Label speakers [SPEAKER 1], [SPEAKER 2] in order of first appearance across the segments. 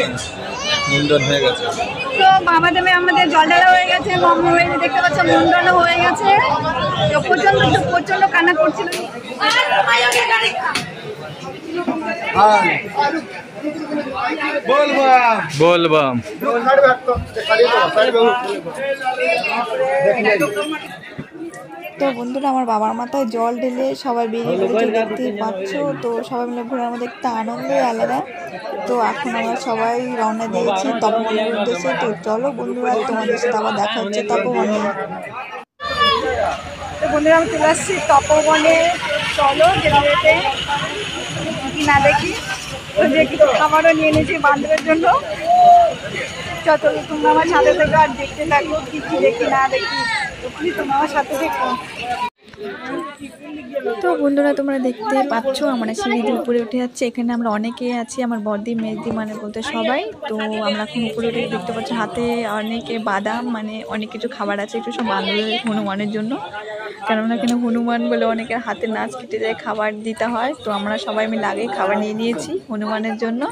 [SPEAKER 1] Change, মুন্ডন হয়ে গেছে।
[SPEAKER 2] তো বাবা দেবে আমাদের জল ঢালা হয়ে গেছে, দেখতে পাচ্ছ মুন্ডনও হয়ে গেছে। তো প্রচন্ড কান্না করছিল।
[SPEAKER 1] बोलबम
[SPEAKER 3] তো বন্ধুরা আমার বাবার মাথায় জল ঢেলে সবাই বেরিয়ে পড়েছে, দেখতেই পাচ্ছ। তো সবাই মিলে ঘোরার মধ্যে একটা আনন্দই আলাদা। তো এখন আমরা সবাই রওনা দিয়েছি তপবনের উদ্দেশ্যে। তো চলো বন্ধুরা, তোমাদের সাথে আবার দেখা হচ্ছে তপবনে।
[SPEAKER 2] তো বন্ধুরা আমি চলে আসছি তপবনে। চলো যেতে কি না দেখি, যে কিছু খাবারও নিয়ে নিয়েছি বান্ধবের জন্য। যত তোমরা আমার সাথে থেকে আর দেখতে থাকো কি কি দেখি না দেখি, প্লিজ তোমরা আমার সাথে দেখো।
[SPEAKER 3] তো বন্ধুরা তোমরা দেখতে পাচ্ছ আমরা সিঁড়ির উপরে উঠে যাচ্ছি। এখানে আমরা অনেকেই আছি, আমার বর্দি মেজদি মানে বলতে সবাই। তো আমরা এখন উপরে উঠে দেখতে পাচ্ছি হাতে অনেকে বাদাম মানে অনেক কিছু খাবার আছে, একটু সব বান্ধবের হনুমানের জন্য। কেননা এখানে হনুমান বলে অনেকের হাতে নাচ কেটে যায়, খাবার দিতে হয়। তো আমরা সবাই মিলে আগেই খাবার নিয়ে নিয়েছি হনুমানের জন্য।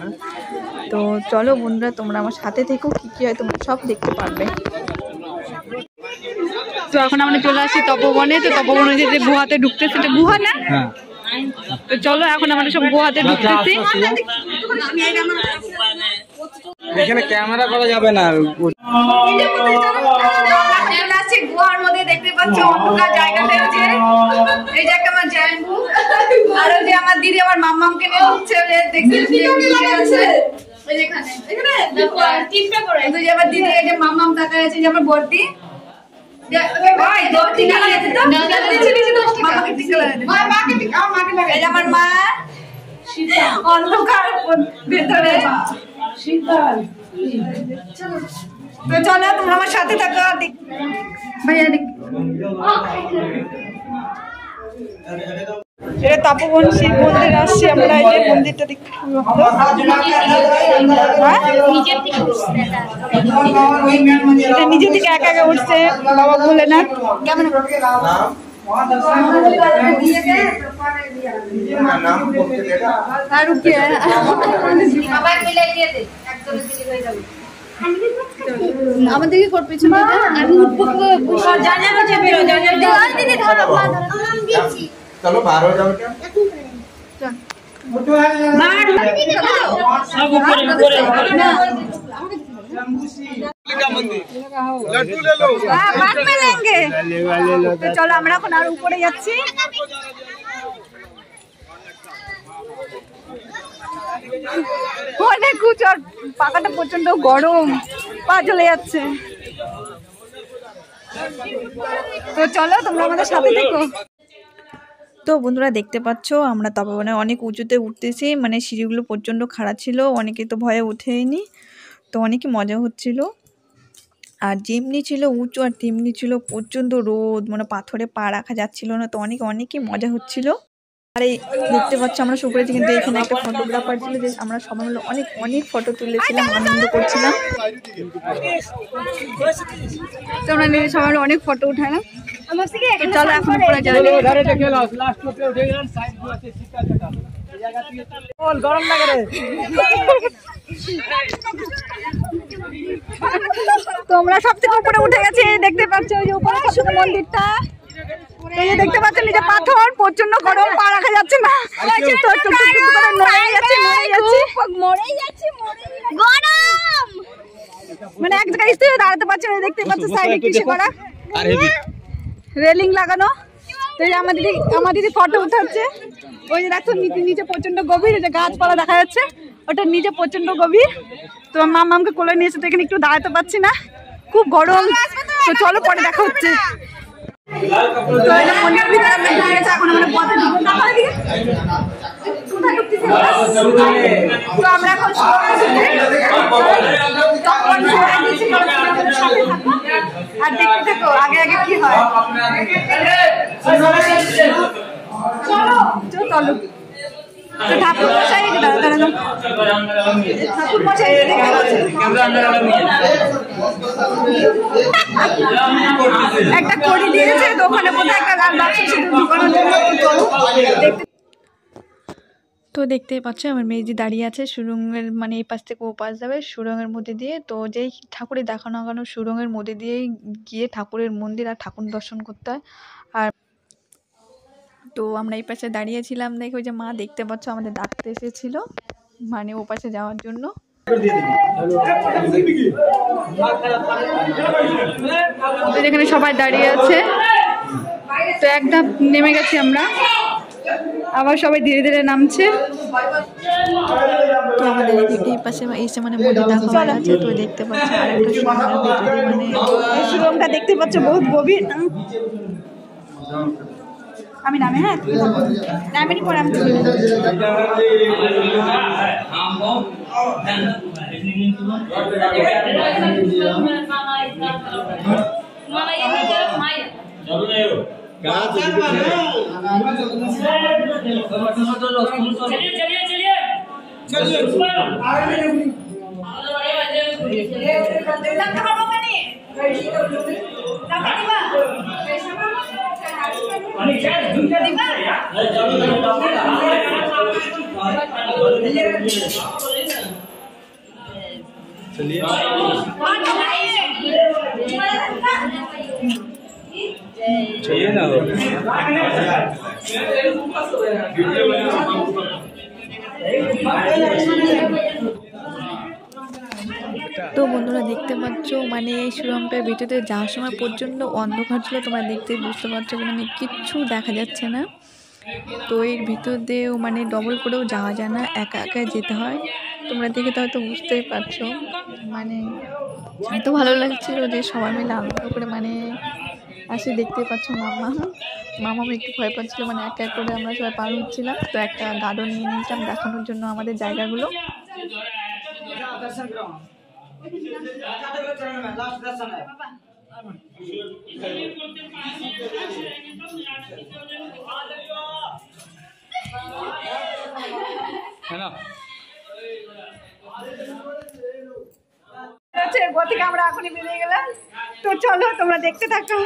[SPEAKER 3] তো চলো বন্ধুরা তোমরা আমার সাথে থেকো, কী কী হয় তোমরা সব দেখতে পারবে।
[SPEAKER 2] তো এখন আমরা চলে আসছি তপবনে। তো তপবনে যে গুহাতে ঢুকতেছে, এটা গুহা না? তো চলো এখন আমরা সব গুহাতে ঢুকতেছি।
[SPEAKER 1] এখানে ক্যামেরা করা যাবে না।
[SPEAKER 2] চলে আসছি গুহার মধ্যে, দেখতে পাচ্ছ অন্ধকার জায়গাতে আছে। এই যে একটা আমার জাম্বু, আর ওই যে আমার দিদি আমার মাম্মামকে নিয়ে উঠছে, দেখতে আছে এখানে তিনটা করে। এই যে আমার দিদি, এই যে মাম্মাম তাকায় আছে, যে আমার বড়দি। আমার মা অন্ধকার ভেতরে। তো চলো তোমরা আমার সাথে থাকো। ভাইয়া এটা তপবন শিব মন্দির আসছি আমরা। এই যে মন্দিরটা দেখতে এটা নিজে থেকে একা একা উঠছে বাবা ভোলেনাথ। কেমন আমাদেরকে কোট পিছনে আমি উঠবো,
[SPEAKER 1] চলো বার হয়ে যাবে।
[SPEAKER 2] চলো আমরা এখন আর উপরে যাচ্ছি। অনেক উঁচু, পাকাটা প্রচন্ড গরম, পা চলে যাচ্ছে। তো চলো তোমরা আমাদের সাথে দেখো।
[SPEAKER 3] তো বন্ধুরা দেখতে পাচ্ছ আমরা তপবনে অনেক উঁচুতে উঠতেছি, মানে সিঁড়িগুলো প্রচণ্ড খাড়া ছিল, অনেকে তো ভয়ে উঠেইনি। তো অনেকই মজা হচ্ছিল। আর যেমনি ছিল উঁচু আর তেমনি ছিল প্রচণ্ড রোদ, মানে পাথরে পা রাখা যাচ্ছিল না। তো অনেকই মজা হচ্ছিল। আর এই দেখতে পাচ্ছ আমরা শুকরেছি, কিন্তু এখানে একটা ফটোগ্রাফার ছিল, যে আমরা সবাই মিলে অনেক ফটো তুলেছিলাম, আনন্দ করছিলাম।
[SPEAKER 2] তোমরা নিয়ে সবাই অনেক ফটো উঠায় না। চলো এখন উপরে যাই। গরম লাগে রে। তোমরা সব থেকে উপরে উঠে গেছি, দেখতে পাচ্ছ ওই যে উপরে সবথেকে মন্দিরটা। এই যে দেখতে পাচ্ছ নিচে পাথর, প্রচন্ড গরম, পা রাখা যাচ্ছে না। মানে এক জায়গায় স্থির দাঁড়াতে পারছে না। দেখতে পাচ্ছ সাইডে কিসে করা রেলিং লাগানো। তো এই আমার দিদি ফটো উঠাচ্ছে। ওই যে দেখো নিচে প্রচন্ড গভীর, ওই যে গাছপালা দেখা যাচ্ছে, ওটা নিচে প্রচন্ড গভীর। তো মামাকে কোলে নিয়েছে, তো এখানে একটু দাঁড়াতে পারছি না, খুব গরম। তো চলো পরে দেখা হচ্ছে। তো এটা মন্দিরের ভিতরে আমরা ঢুকে গেছি, এখন আমরা পথে ঢুকবো। তো আমরা এখন আর দেখতে থাকো আগে আগে কি হয়। চলো চলো। তো ঠাকুর মশাই ঠাকুর মশাই একটা কড়ি দিয়েছে, তো ওখানে বোধহয় একটা লাল বাক্স ঢুকানোর জন্য।
[SPEAKER 3] তো দেখতেই পাচ্ছ আমার মেয়েজি দাঁড়িয়ে আছে সুড়ঙ্গের মানে এই পাশ থেকে ও পাশ যাবে সুড়ঙ্গের মধ্যে দিয়ে। তো যেই ঠাকুরের দেখানো কেন সুড়ঙ্গের মধ্যে দিয়েই গিয়ে ঠাকুরের মন্দির আর ঠাকুর দর্শন করতে হয়। আর তো আমরা এই পাশে দাঁড়িয়েছিলাম, দেখো ওই যে মা দেখতে পাচ্ছ আমাদের ডাকতে এসেছিল মানে ও পাশে যাওয়ার জন্য। তো যেখানে সবাই দাঁড়িয়ে আছে তো একদম নেমে গেছি আমরা, আবার সবাই ধীরে ধীরে নামছে। তো আমাদের এই পাশে এসে মানে মন্দির দেখা হয়ে গেছে। তো দেখতে পাচ্ছি আর একটা সুন্দর ভিতরে মানে
[SPEAKER 2] এই সুরঙ্গটা দেখতে পাচ্ছ বহুত গভীর। আমি নামে, হ্যাঁ নামেনি পরে আমি
[SPEAKER 1] चलिए चाहिए ना
[SPEAKER 3] তো বন্ধুরা দেখতে পাচ্ছ মানে এই সুরঙ্গটার ভিতরে যাওয়ার সময় প্রচণ্ড অন্ধকার ছিল, তোমরা দেখতে বুঝতে পারছো মানে কিচ্ছু দেখা যাচ্ছে না। তো এর ভিতর দিয়েও মানে ডবল করেও যাওয়া যায় না, একা একা যেতে হয়। তোমরা দেখে তো হয়তো বুঝতেই পারছো মানে এত ভালো লাগছিল যে সবাই মিলে আনন্দ করে মানে আসে। দেখতে পাচ্ছ মামা একটু ভয় পাচ্ছিল মানে এক এক করে আমরা সবাই পার হচ্ছিলাম। তো একটা গার্ডন নিয়ে নিয়েছিলাম দেখানোর জন্য আমাদের জায়গাগুলো।
[SPEAKER 1] है ना
[SPEAKER 2] গতি আমরা এখনই বেরিয়ে গেলাম। তো চলো তোমরা দেখতে থাকো।